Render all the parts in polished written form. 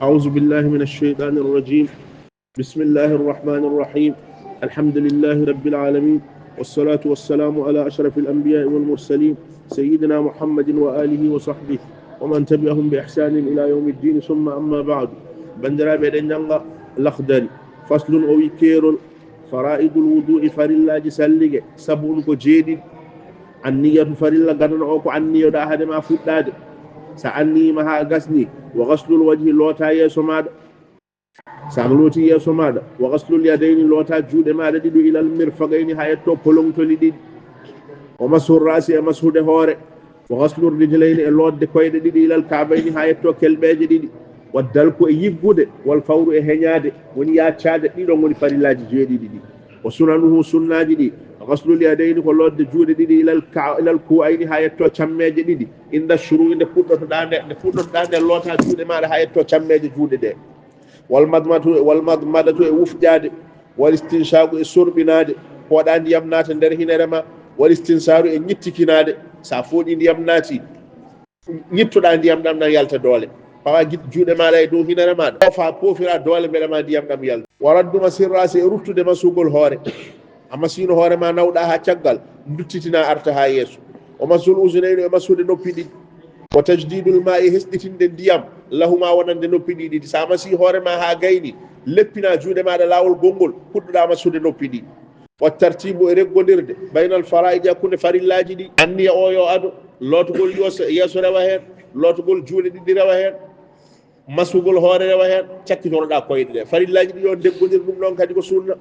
أعوذ بالله من الشيطان الرجيم. بسم الله الرحمن الرحيم. الحمد لله رب العالمين، والصلاة والسلام على أشرف الأنبياء والمرسلين سيدنا محمد وآله وصحبه ومن تبعهم بإحسان إلى يوم الدين. ثم أما بعد. بندرا بيدنجا الأخضر فصل أو كيرول فرائض الوضوء فرلا جسلجة سبون كجيد النية فرلا قدن أوكو النية دا هذا ما فداد سأني ما غسني وغسل الوجه لوتا يسماد ساملوتي يسماد وغسل اليدين لوتا جود ما ددو إلى المرفقين هايتو بولون توليد ومسح الرأس مسح دهور وغسل الرجلين اللود كويد ددي إلى الكعبين هايتو كلبيج ددي والدلكو يغود والفور هنياد ونيا تشاد دي دون وني فريلاج جيدي دي وسننه سناجي دي غسل اليدين واللود جود ددي إلى الكوعين هايتو تشميج دي عند الشروع عند فوتو داند لوتا جود ما هايتو تشميج جود دي والمضمضة وفجاد والاستنشاق السربناد ودان يمنات ندر هنرما والاستنصار نيتكيناد سافودي يمناتي نيتو دان يمدام na yalta dole pawa git juude ma lay do hinarama do fa pofira dole be ma diyam dam yalta waraddu masirrasi ruttude masugol hore amma sino hore ma nawda ha caggal duttitina arta ha yeso o masul usunayno e masude noppidi wa tajdidul ma'i hisditinde diyam lahuma wonande noppidi di sama si hore ma ha gayni leppina juude ma da lawol gongol hudduda masude noppidi wa tartibu e reggodirde baynal fara'id yakune farillaji di anniya o yo ado lotugol yeso rewa hen lotugol juude di rewa hen masugol hore rewa hen cakkitoroda koyde de farillaji di yo deggodir dum non kadi ko sunna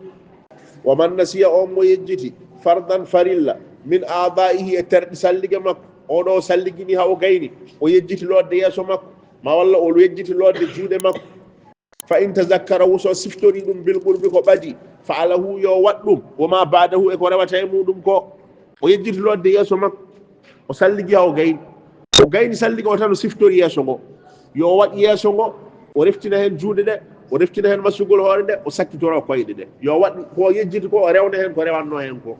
wa man nasiya o mo yejjiti fardan farilla min a'da'ihi e terdi sallige makko oɗo salligini ha o gayni o yejjiti lodde yeso makko ma walla o yejjiti lodde juuɗe makko fa in tazakkarahu so siftori ɗum bil qurbi ko ɓadi fa alahu yo wat ɗum woma badahu e ko rewata e muɗum ko o yejjiti lodde yeso makko o salligi ha o gayni salligi o tan o siftori yeso ngo yo waɗ yeso ngo o reftina hen juuɗe ɗe o reftina hen masugol hoore nde o sakkitoro koyɗe ɗe yo waɗ ko yejjiti ko o rewna hen ko rewanno hen ko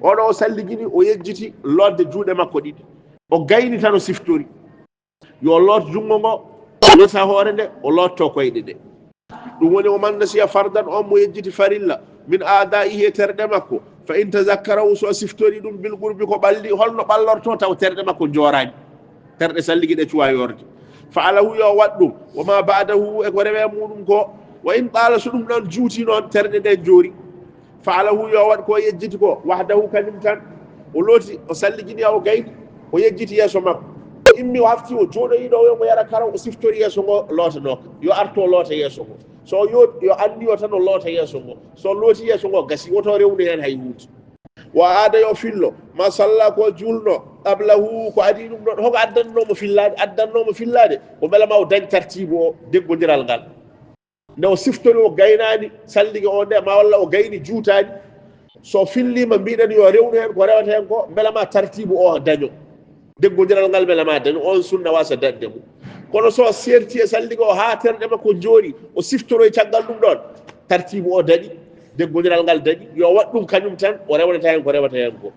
oɗo o salligini o yejjiti lodde juuɗe makko ɗiɗi o gayni tan o siftori yo lot jungo ngo o lota hoore nde o lotto koyɗe ɗe ɗum woni o man nasiya fardan on mo yejjiti farilla min a'da'ihi terɗe makko fa in tazakkarahu so siftori ɗum bil qurbi ko ɓalli holno ɓallorto taw terɗe makko jorani terɗe salligi ɗe cuwa yorde fa alahu yo wat ɗum woma ba'dahu e ko rewe muɗum ko wa in qala so ɗum ɗon juuti noon terɗe ɗe jori fa alahu yo wat ko yejjiti ko wahdahu kañum tan o looti o salligini o gayni o yejjiti yeso makko immi o hafti o jooɗoyiɗo o yomo yara karaw o siftori yeso ngo lootanoka yo arto loota yeso ngo so yo andi o tan o loota yeso ngo so looti yeso ngo gasi woto rewni hen hay hunde wa aada yo fillo ma salla ko julno qablahu ko adi ɗum ɗon hoko addannomo fillade o beela ma o dañ tartibe o deggodiral ngal nde o siftori o gaynani salligi o nde ma walla o gayni juutani so fillima mbiɗen yo rewnu hen ko rewata hen ko beela ma tartibe o daño deggodiral ngal beela ma daño on sunna wasa dañde mum kono so serti e salligi o ha terɗe makko jooɗi o siftoro e caggal ɗum ɗon tartibe o dañi deggodiral ngal dañi yo wat ɗum kañum tan o rewnata hen ko rewata hen ko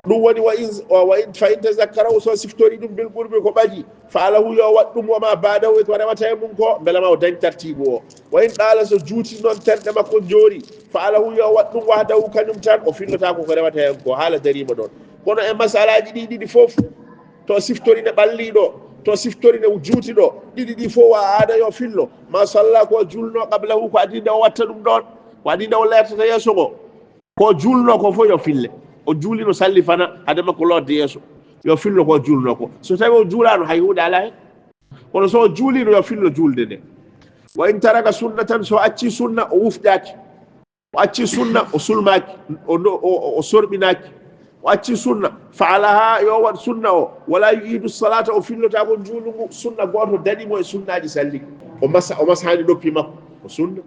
ɗum woni wa in fa in tazakkarahu so siftori ɗum bil qurbi ko ɓaji fa alahu yo wat ɗum woma badahu e ko rewata hen mum ko beela ma o dañ tartibe o wa in ɗala so juuti noon terɗe makko joori fa alahu yo wat ɗum wahdahu kañum tan o fillota ko rewata hen ko haala darima ɗon kono e masalaji ɗiɗi fof to siftori ne ɓalliɗo to siftori ne juuti ɗo ɗiɗi fof wa aada yo fillo ma salla ko julno qablahu ko adi nde o watta ɗum ɗon ko adi nde o lertata yeeso ngo ko julno ko fof yo fille o juulino salli fana hade makko lodde yeeso yo fillo ko julno ko so tawi o juulano hay hunde ala hen kono so juulino yo fillo julde nde wa in taraka sunnatan so acci sunna o wufƴaki o acci sunna o sulmaki o sorɓinaki o acci sunna fa alaha yo wat sunna o wala yu'idu salata o fillota ko juulungu sunna goto daɗimo e sunnaji salligi o masahani ɗoppi makko o sunna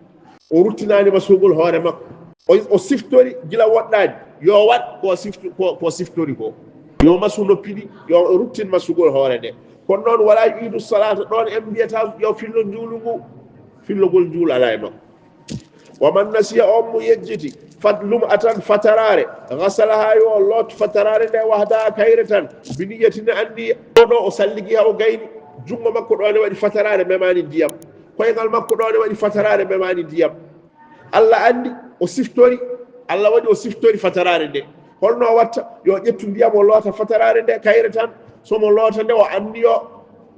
o ruttinani masugol hoore makko o siftori gila woɗɗani yo wat ko siftori ko yo masu noppiɗi yo ruttin masugol hoore nde kono noon wala yu'idu salata ɗon en mbiyata yo fillo juulungu fillogol juul ala e makko wa man nasiya on mo yejjiti fadlum atan fatarare gasalaha yo lot fatarare nde wahda kayre tan biniyatine andi ɗo o salligi ha o gayni jungo makko ɗo ne waɗi fatarare memani ndiyam koyngal makko ɗo ne waɗi fatarare memani ndiyam allah andi o siftori allah waɗi o siftori fatarare nde holno watta yo ƴettu ndiyam o loota fatarare nde kayre tan somo loota nde o andi o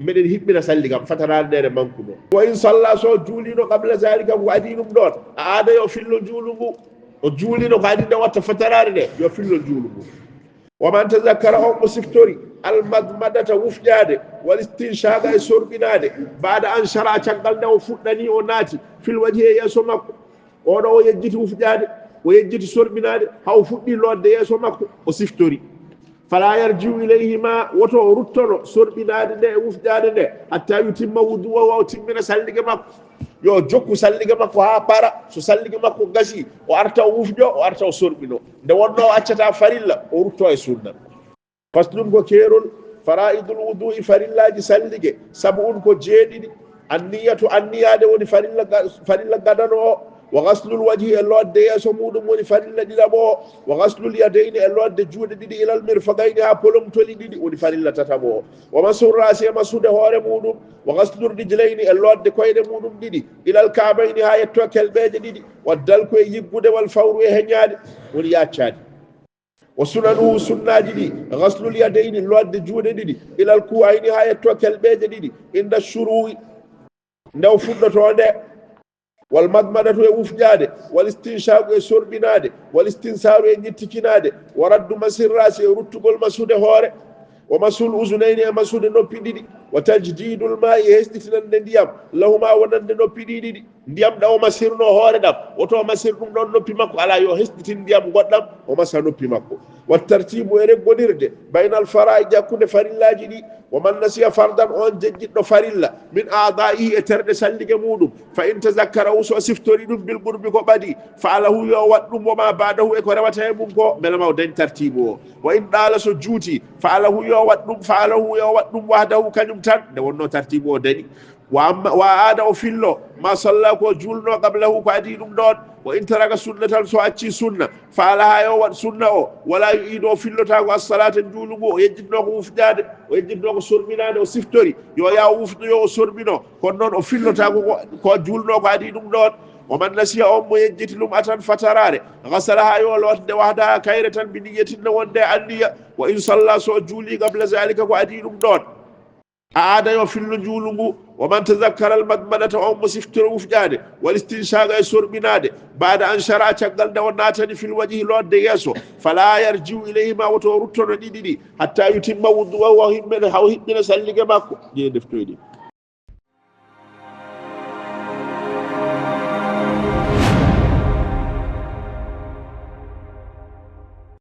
mbeɗen hiɓɓina salli kam fatarare nde ne mankuno wa in salla so juulino qabla zalika ko adi ɗum ɗon a aada yo fillo juulu ngu o juulino ko adi nde watta fatarare nde yo fillo juulu ngu waman tazakkara on mo siftori almadmadata wufƴade wal istinchaga e sorɓinade mbaɗa an chara caggal nde o fuɗɗani o naati fil waji e yeeso makko oɗo o yejjiti wufƴade o yejjiti sorɓinade haw fuɗɗi lodde yeeso makko o siftori fala yarjiu ilayhima woto o ruttono sorɓinade nde e wufƴade nde hatta yutimma wuduwa o timmina sallige makko yo jokku sallige makko ha para so sallige makko gasi o arta o wufƴo o arta o sorɓino nde wonno o accata farilla o rutto e sunna par ce que ɗum ko keerol faraidul wudui farillaji sallige sabu on ko jeeɗiɗi anniyatu anniyade woni farilla gadano o wa gaslul wajhi e lodde yeeso muɗum woni farilla ɗiɗaɓo o wa gaslul yadayni e lodde juuɗe ɗiɗi ilal mirfagayni ha polomtoli ɗiɗi woni farilla tataɓo o wa masur rasi e masude hoore muɗum wa gaslur rijlayni e lodde koyɗe muɗum ɗiɗi ilal kabayni ha yetto kelɓeje ɗiɗi wa dalku e yiggude wal fawru e heñade woni yaccade wa sunanuhu sunnaji ɗi gaslul yadayni lodde juuɗe ɗiɗi ilal kuwayni ha yetto kelɓeje ɗiɗi inda shuru'i ndew fuɗɗoto nde wal madmadatu e wufƴade wal istinchagu e sorɓinade wal istinsaru e ñittikinade wa raddu masirrasi e ruttugol masude hoore wa masul usunayni e masude noppi ɗiɗi wa tajdidul ma e hesɗitinande ndiyam lahuma wonande noppi ɗi ɗiɗi ndiyam ɗam o masirno hoore ɗam woto masir ɗum ɗon noppi makko ala yo hesɗitin ndiyam goɗɗam o masa noppi makko wa tartibu e reggodirde baynal fara'i jakkude farillaji ɗi wa man nasiya fardan on jejjiɗɗo farilla min a'da'ihi e terɗe sallige muɗum fa in tazakkarahu so siftori ɗum bil qurbi ko ɓadi fa alahu yo wat ɗum woma badahu e ko rewata e mum ko beele ma o dañ tartibu o wa in ɗala so juuti fa alahu yo wat ɗum fa alahu yo wat ɗum wahdahu kañum tan nde wonno tartibu o dañi wa aada o fillo ma salla ko julno qablahu ko adi ɗum ɗon wa in taraka sunna tan so acci sunna fa alaha yo wat sunna o wala yu'idu o fillotako assalata juulugu o yejjitno ko wufƴade o yejjitno ko sorɓinade o siftori yo ya o wufɗoyo o sorɓino kono noon o fillotako ko julno ko adi ɗum ɗon oman nasiya on mo yejjiti lum atan fatarare gasalaha yo lotde wahdaha kayre tan mbi niyatinno wonde anniya wa in salla so juuli qabla zalika ko adi ɗum ɗon a aada yo fillo juulu ngu waman tazakkara al madmadata on mo siftoro wufƴade wal istinchaga e sorɓinade mbaɗa an chara caggal nde o natani fil wajihi lodde yeeso fala yarjiu ilayhima woto ruttono ɗiɗi ɗi hatta yutimma wudduwa haw hiɓɓina sallige makko je deftoyɗi